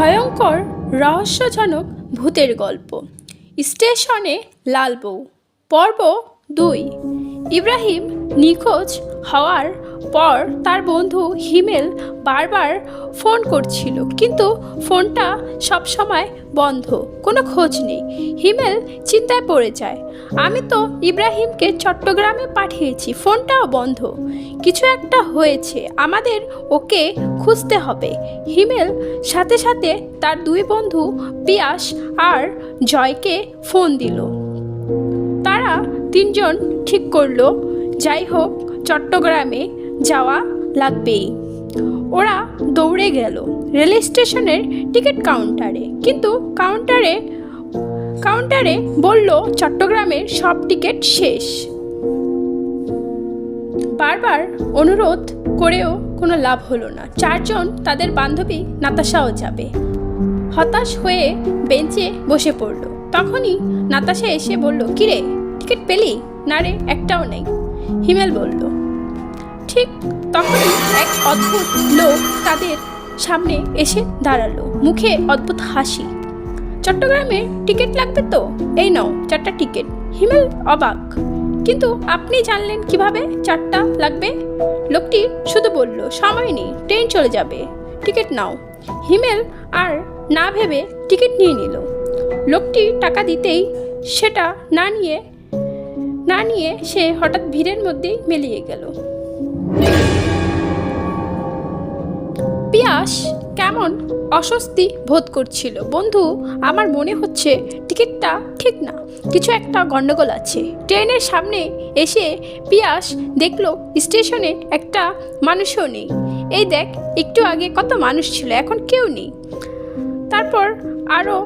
ভয়ঙ্কর রহস্যজনক ভূতের গল্প। স্টেশনে লাল বউ, পর্ব 2। ইব্রাহিম নিখোঁজ হওয়ার পর তার বন্ধু হিমেল বারবার ফোন করছিল, কিন্তু ফোনটা সবসময় বন্ধ, কোনো খোঁজ নেই। হিমেল চিন্তায় পড়ে যায়, আমি তো ইব্রাহিমকে চট্টগ্রামে পাঠিয়েছি, ফোনটাও বন্ধ, কিছু একটা হয়েছে, আমাদের ওকে খুঁজতে হবে। হিমেল সাথে সাথে তার 2 বন্ধু পিয়াস আর জয়কে ফোন দিল। তারা 3 জন ঠিক করলো, যাই হোক চট্টগ্রামে যাওয়া লাগবেই। ওরা দৌড়ে গেল রেল স্টেশনের টিকিট কাউন্টারে, কিন্তু কাউন্টারে বলল চট্টগ্রামের সব টিকিট শেষ। বারবার অনুরোধ করেও কোনো লাভ হলো না। 4 জন, তাদের বান্ধবী নাতাশাও যাবে। হতাশ হয়ে বেঞ্চে বসে পড়ল। তখনই নাতাশা এসে বলল, কিরে টিকিট পেলি? না রে, একটাও নেই। হিমেল বলল। ঠিক তখনই এক অদ্ভুত লোক তাদের সামনে এসে দাঁড়ালো, মুখে অদ্ভুত হাসি। চট্টগ্রামের টিকিট লাগবে তো, এই নাও 4টা টিকিট। হিমেল অবাক, কিন্তু আপনি জানলেন কিভাবে 4টা লাগবে? লোকটি শুধু বলল, সময় নেই, ট্রেন চলে যাবে, টিকিট নাও। হিমেল আর না ভেবে টিকিট নিয়ে নিল। লোকটি টাকা দিতেই সেটা না নিয়ে সে হঠাৎ ভিড়ের মধ্যেই মিলিয়ে গেল। পিয়াস কেমন অস্বস্তি বোধ করছিল। বন্ধু, আমার মনে হচ্ছে টিকিটটা ঠিক না, কিছু একটা গন্ডগোল আছে। ট্রেনের সামনে এসে পিয়াস দেখলো স্টেশনে একটা মানুষও নেই। এই দেখ, একটু আগে কত মানুষ ছিল, এখন কেউ নেই। তারপর আরও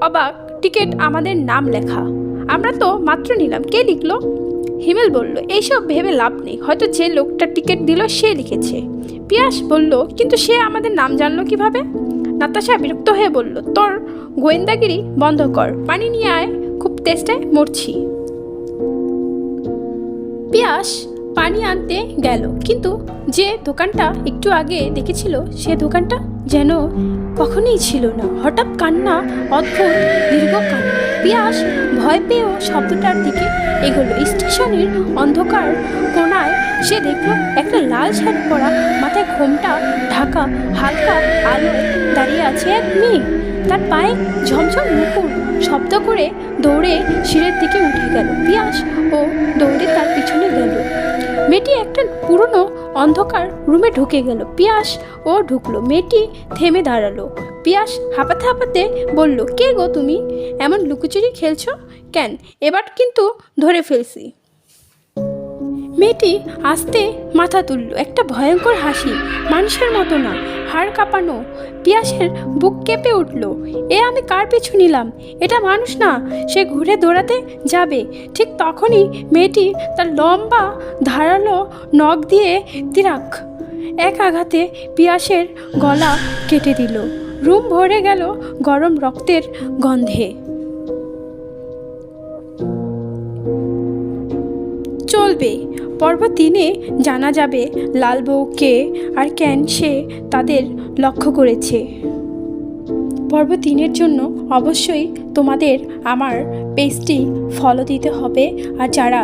অবাক, টিকিট আমাদের নাম লেখা, আমরা তো মাত্র নিলাম, কে লিখলো? হিমেল বলল, এইসব ভেবে লাভ নেই, হয়তো যে লোকটা টিকিট দিল সে লিখেছে। পিয়াস বলল, কিন্তু সে আমাদের নাম জানলো কিভাবে? নাতাশা বিরক্ত হয়ে বলল, তোর গোয়েন্দাগিরি বন্ধ কর, পানি নিয়ে আয়, খুব তেষ্টায় মরছি। পিয়াস পানি আনতে গেল, কিন্তু যে দোকানটা একটু আগে দেখেছিল সে দোকানটা যেন কখনোই ছিল না। হঠাৎ কান্না, অদ্ভুত দীর্ঘ কান্না। পিয়াস ভয় পেয়েও শব্দটার দিকে এগোলো। স্টেশনের অন্ধকার কোণায় সে দেখল একটা লাল শাড়ি পরা, মাথায় ঘোমটা ঢাকা, হালকা আলোয় দাঁড়িয়ে আছে এক মেয়ে। তার পায়ে ঝমঝম মুকুট, শব্দ করে দৌড়ে সিঁড়ির দিকে উঠে গেল। পিয়াস ও দৌড়ে তার পিছনে গেল। মেয়েটি একটা পুরনো অন্ধকার রুমে ঢুকে গেল। পিয়াস ও ঢুকলো। মেয়েটি থেমে দাঁড়ালো। পিয়াস হাঁপাতে বলল, কে গো তুমি? এমন লুকোচুরি খেলছো কেন? এবার কিন্তু ধরে ফেলছি। মেয়েটি আস্তে মাথা তুলল, একটা ভয়ঙ্কর হাসি, মানুষের মতো না, হাড় কাঁপানো। পিয়াসের বুক কেঁপে উঠল। আমি কার পিছু নিলাম? এটা মানুষ না। সে ঘুরে দৌড়াতে যাবে, ঠিক তখনই মেয়েটি তার লম্বা ধারালো নখ দিয়ে তিরাক এক আঘাতে পিয়াসের গলা কেটে দিল। রুম ভরে গেল গরম রক্তের গন্ধে। চলবে পর্ব 3-এ জানা যাবে লাল বউ কে আর কেন সে তাদের লক্ষ্য করেছে। পর্ব 3-এর জন্য অবশ্যই তোমাদের আমার পেজটি ফলো দিতে হবে, আর যারা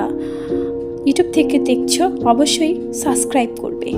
ইউটিউব থেকে দেখছো অবশ্যই সাবস্ক্রাইব করবে।